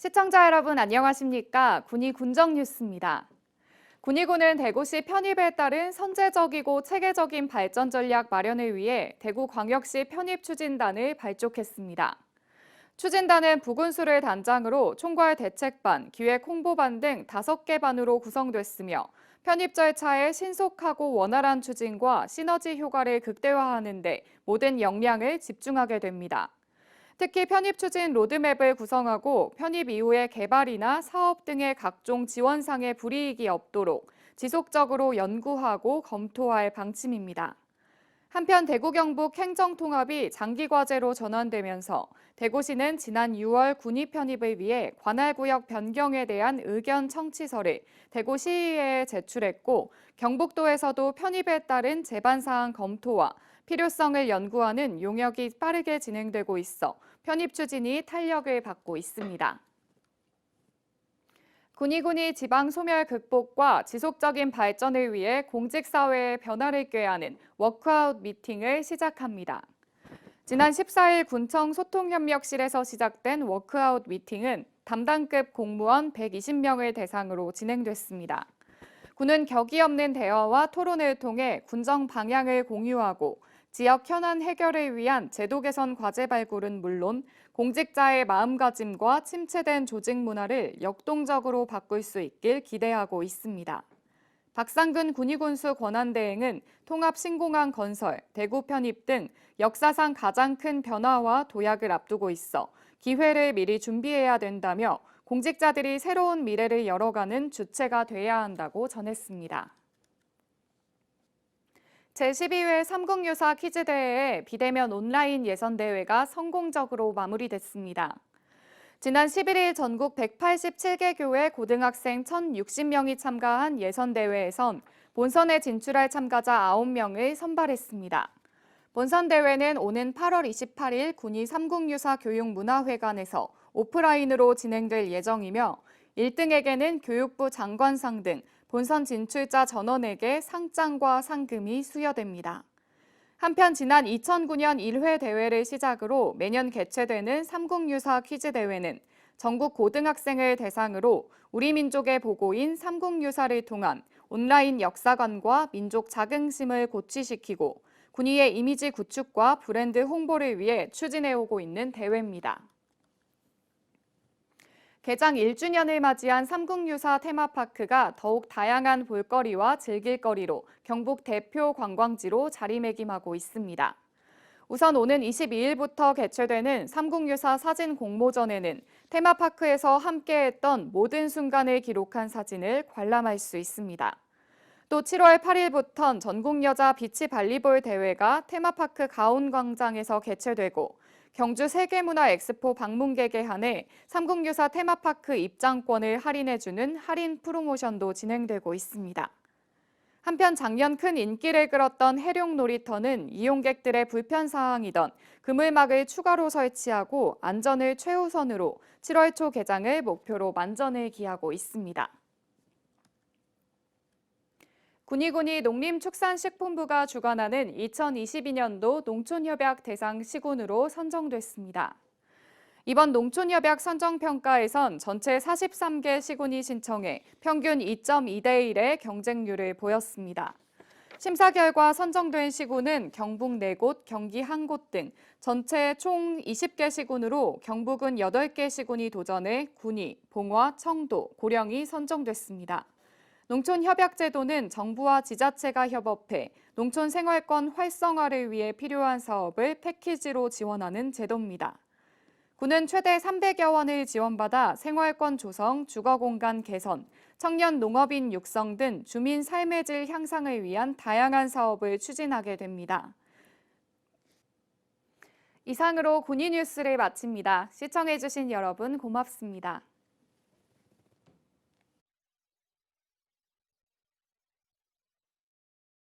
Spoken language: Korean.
시청자 여러분 안녕하십니까? 군위 군정 뉴스입니다. 군위군은 대구시 편입에 따른 선제적이고 체계적인 발전 전략 마련을 위해 대구광역시 편입추진단을 발족했습니다. 추진단은 부군수를 단장으로 총괄 대책반, 기획 홍보반 등 5개 반으로 구성됐으며 편입 절차의 신속하고 원활한 추진과 시너지 효과를 극대화하는 데 모든 역량을 집중하게 됩니다. 특히 편입 추진 로드맵을 구성하고 편입 이후의 개발이나 사업 등의 각종 지원상의 불이익이 없도록 지속적으로 연구하고 검토할 방침입니다. 한편 대구 경북 행정통합이 장기과제로 전환되면서 대구시는 지난 6월 군위 편입을 위해 관할구역 변경에 대한 의견 청취서를 대구시의회에 제출했고 경북도에서도 편입에 따른 제반사항 검토와 필요성을 연구하는 용역이 빠르게 진행되고 있어 편입 추진이 탄력을 받고 있습니다. 군위군이 지방 소멸 극복과 지속적인 발전을 위해 공직사회의 변화를 꾀하는 워크아웃 미팅을 시작합니다. 지난 14일 군청 소통협력실에서 시작된 워크아웃 미팅은 담당급 공무원 120명을 대상으로 진행됐습니다. 군은 격이 없는 대화와 토론을 통해 군정 방향을 공유하고 지역 현안 해결을 위한 제도 개선 과제 발굴은 물론 공직자의 마음가짐과 침체된 조직 문화를 역동적으로 바꿀 수 있길 기대하고 있습니다. 박상근 군위군수 권한대행은 통합 신공항 건설, 대구 편입 등 역사상 가장 큰 변화와 도약을 앞두고 있어 기회를 미리 준비해야 된다며 공직자들이 새로운 미래를 열어가는 주체가 돼야 한다고 전했습니다. 제12회 삼국유사 퀴즈대회의 비대면 온라인 예선대회가 성공적으로 마무리됐습니다. 지난 11일 전국 187개 교회 고등학생 1,060명이 참가한 예선대회에선 본선에 진출할 참가자 9명을 선발했습니다. 본선대회는 오는 8월 28일 군위 삼국유사 교육문화회관에서 오프라인으로 진행될 예정이며 1등에게는 교육부 장관상 등 본선 진출자 전원에게 상장과 상금이 수여됩니다. 한편 지난 2009년 1회 대회를 시작으로 매년 개최되는 삼국유사 퀴즈 대회는 전국 고등학생을 대상으로 우리 민족의 보고인 삼국유사를 통한 온라인 역사관과 민족 자긍심을 고취시키고 군위의 이미지 구축과 브랜드 홍보를 위해 추진해오고 있는 대회입니다. 개장 1주년을 맞이한 삼국유사 테마파크가 더욱 다양한 볼거리와 즐길거리로 경북 대표 관광지로 자리매김하고 있습니다. 우선 오는 22일부터 개최되는 삼국유사 사진 공모전에는 테마파크에서 함께했던 모든 순간을 기록한 사진을 관람할 수 있습니다. 또 7월 8일부턴 전국여자 비치발리볼 대회가 테마파크 가온광장에서 개최되고 경주 세계문화엑스포 방문객에 한해 삼국유사 테마파크 입장권을 할인해주는 할인 프로모션도 진행되고 있습니다. 한편 작년 큰 인기를 끌었던 해룡 놀이터는 이용객들의 불편사항이던 그물막을 추가로 설치하고 안전을 최우선으로 7월 초 개장을 목표로 만전을 기하고 있습니다. 군위군이 농림축산식품부가 주관하는 2022년도 농촌협약 대상 시군으로 선정됐습니다. 이번 농촌협약 선정평가에선 전체 43개 시군이 신청해 평균 2.2대 1의 경쟁률을 보였습니다. 심사 결과 선정된 시군은 경북 4곳, 경기 1곳 등 전체 총 20개 시군으로 경북은 8개 시군이 도전해 군위, 봉화, 청도, 고령이 선정됐습니다. 농촌협약제도는 정부와 지자체가 협업해 농촌 생활권 활성화를 위해 필요한 사업을 패키지로 지원하는 제도입니다. 군은 최대 300여 원을 지원받아 생활권 조성, 주거공간 개선, 청년 농업인 육성 등 주민 삶의 질 향상을 위한 다양한 사업을 추진하게 됩니다. 이상으로 군위 뉴스를 마칩니다. 시청해주신 여러분 고맙습니다.